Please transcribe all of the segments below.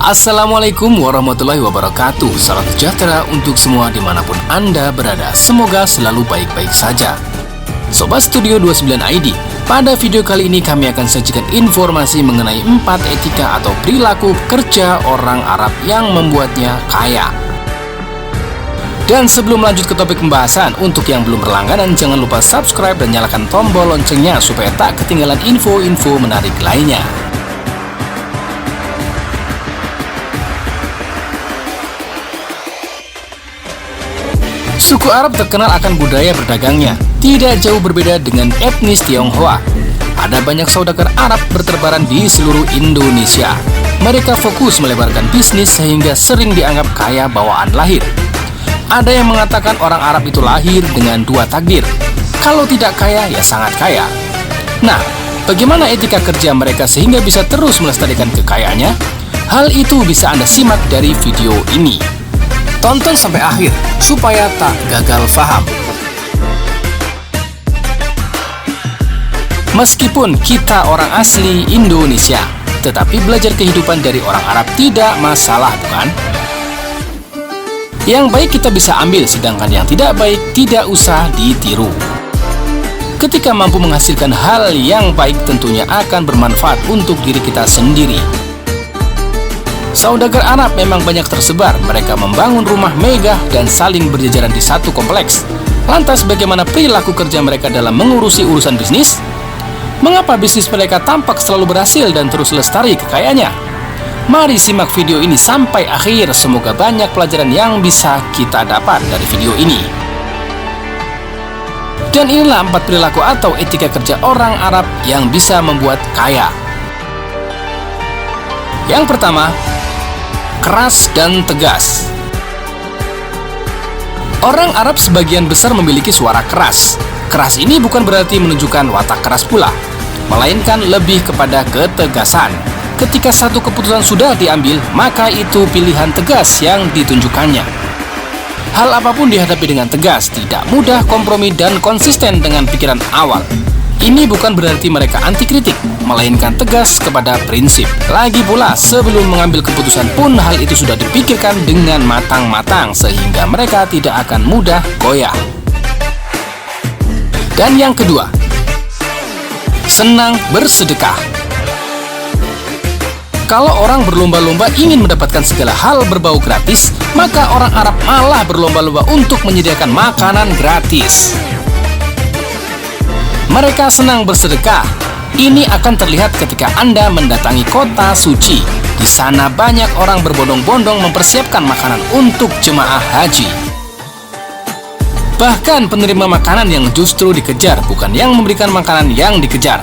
Assalamualaikum warahmatullahi wabarakatuh. Salam sejahtera untuk semua dimanapun Anda berada. Semoga selalu baik-baik saja. Sobat Studio 29 ID, pada video kali ini kami akan sajikan informasi mengenai 4 etika atau perilaku kerja orang Arab yang membuatnya kaya. Dan sebelum lanjut ke topik pembahasan, untuk yang belum berlangganan jangan lupa subscribe dan nyalakan tombol loncengnya supaya tak ketinggalan info-info menarik lainnya. Suku Arab terkenal akan budaya berdagangnya, tidak jauh berbeda dengan etnis Tionghoa. Ada banyak saudagar Arab berterbaran di seluruh Indonesia. Mereka fokus melebarkan bisnis sehingga sering dianggap kaya bawaan lahir. Ada yang mengatakan orang Arab itu lahir dengan 2 takdir. Kalau tidak kaya, ya sangat kaya. Nah, bagaimana etika kerja mereka sehingga bisa terus melestarikan kekayaannya? Hal itu bisa Anda simak dari video ini. Tonton sampai akhir, supaya tak gagal paham. Meskipun kita orang asli Indonesia, tetapi belajar kehidupan dari orang Arab tidak masalah, bukan? Yang baik kita bisa ambil, sedangkan yang tidak baik tidak usah ditiru. Ketika mampu menghasilkan hal yang baik, tentunya akan bermanfaat untuk diri kita sendiri. Saudagar Arab memang banyak tersebar. Mereka membangun rumah megah dan saling berjajaran di satu kompleks. Lantas bagaimana perilaku kerja mereka dalam mengurusi urusan bisnis? Mengapa bisnis mereka tampak selalu berhasil dan terus lestari kekayaannya? Mari simak video ini sampai akhir. Semoga banyak pelajaran yang bisa kita dapat dari video ini. Dan inilah 4 perilaku atau etika kerja orang Arab yang bisa membuat kaya. Yang pertama, keras dan tegas. Orang Arab sebagian besar memiliki suara keras. Keras ini bukan berarti menunjukkan watak keras pula, melainkan lebih kepada ketegasan. Ketika satu keputusan sudah diambil, maka itu pilihan tegas yang ditunjukkannya. Hal apapun dihadapi dengan tegas, tidak mudah kompromi dan konsisten dengan pikiran awal. Ini bukan berarti mereka anti kritik, melainkan tegas kepada prinsip. Lagi pula, sebelum mengambil keputusan pun hal itu sudah dipikirkan dengan matang-matang, sehingga mereka tidak akan mudah goyah. Dan yang kedua, senang bersedekah. Kalau orang berlomba-lomba ingin mendapatkan segala hal berbau gratis, maka orang Arab malah berlomba-lomba untuk menyediakan makanan gratis. Mereka senang bersedekah. Ini akan terlihat ketika Anda mendatangi kota suci. Di sana banyak orang berbondong-bondong mempersiapkan makanan untuk jemaah haji. Bahkan penerima makanan yang justru dikejar, bukan yang memberikan makanan yang dikejar.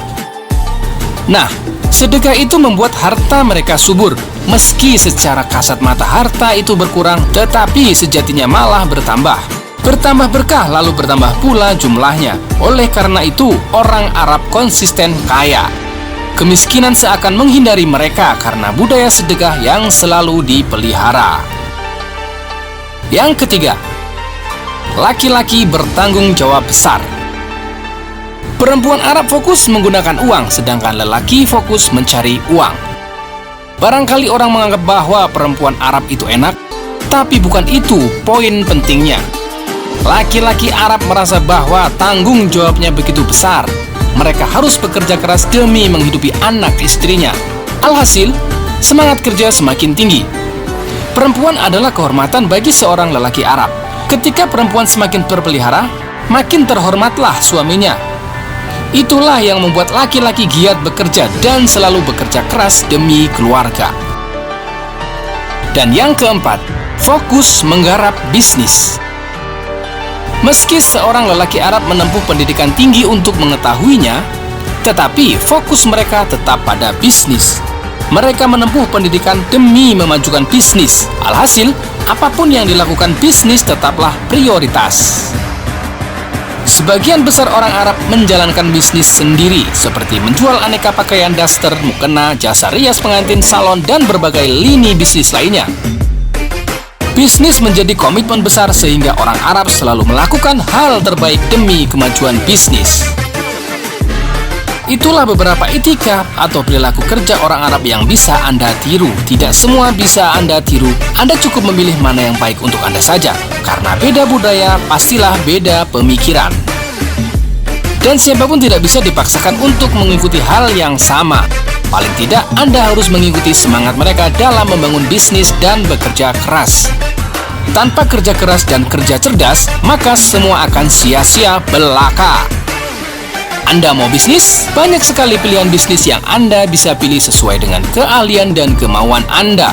Nah, sedekah itu membuat harta mereka subur. Meski secara kasat mata harta itu berkurang, tetapi sejatinya malah bertambah. Bertambah berkah, lalu bertambah pula jumlahnya. Oleh karena itu, orang Arab konsisten kaya. Kemiskinan seakan menghindari mereka karena budaya sedekah yang selalu dipelihara. Yang ketiga, laki-laki bertanggung jawab besar. Perempuan Arab fokus menggunakan uang, sedangkan lelaki fokus mencari uang. Barangkali orang menganggap bahwa perempuan Arab itu enak, tapi bukan itu poin pentingnya. Laki-laki Arab merasa bahwa tanggung jawabnya begitu besar. Mereka harus bekerja keras demi menghidupi anak istrinya. Alhasil, semangat kerja semakin tinggi. Perempuan adalah kehormatan bagi seorang lelaki Arab. Ketika perempuan semakin terpelihara, makin terhormatlah suaminya. Itulah yang membuat laki-laki giat bekerja dan selalu bekerja keras demi keluarga. Dan yang keempat, fokus menggarap bisnis. Meski seorang lelaki Arab menempuh pendidikan tinggi untuk mengetahuinya, tetapi fokus mereka tetap pada bisnis. Mereka menempuh pendidikan demi memajukan bisnis. Alhasil, apapun yang dilakukan bisnis tetaplah prioritas. Sebagian besar orang Arab menjalankan bisnis sendiri, seperti menjual aneka pakaian daster, mukena, jasa rias pengantin, salon, dan berbagai lini bisnis lainnya. Bisnis menjadi komitmen besar sehingga orang Arab selalu melakukan hal terbaik demi kemajuan bisnis. Itulah beberapa etika atau perilaku kerja orang Arab yang bisa Anda tiru. Tidak semua bisa Anda tiru. Anda cukup memilih mana yang baik untuk Anda saja. Karena beda budaya, pastilah beda pemikiran. Dan siapapun tidak bisa dipaksakan untuk mengikuti hal yang sama. Paling tidak, Anda harus mengikuti semangat mereka dalam membangun bisnis dan bekerja keras. Tanpa kerja keras dan kerja cerdas, maka semua akan sia-sia belaka. Anda mau bisnis? Banyak sekali pilihan bisnis yang Anda bisa pilih sesuai dengan keahlian dan kemauan Anda.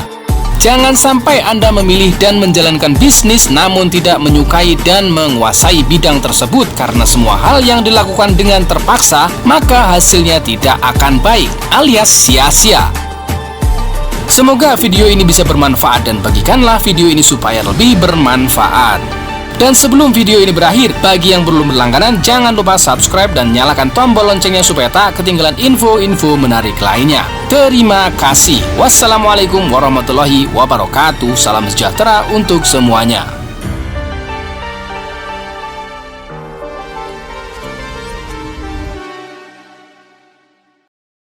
Jangan sampai Anda memilih dan menjalankan bisnis namun tidak menyukai dan menguasai bidang tersebut karena semua hal yang dilakukan dengan terpaksa, maka hasilnya tidak akan baik, alias sia-sia. Semoga video ini bisa bermanfaat dan bagikanlah video ini supaya lebih bermanfaat. Dan sebelum video ini berakhir, bagi yang belum berlangganan, jangan lupa subscribe dan nyalakan tombol loncengnya supaya tak ketinggalan info-info menarik lainnya. Terima kasih. Wassalamualaikum warahmatullahi wabarakatuh. Salam sejahtera untuk semuanya.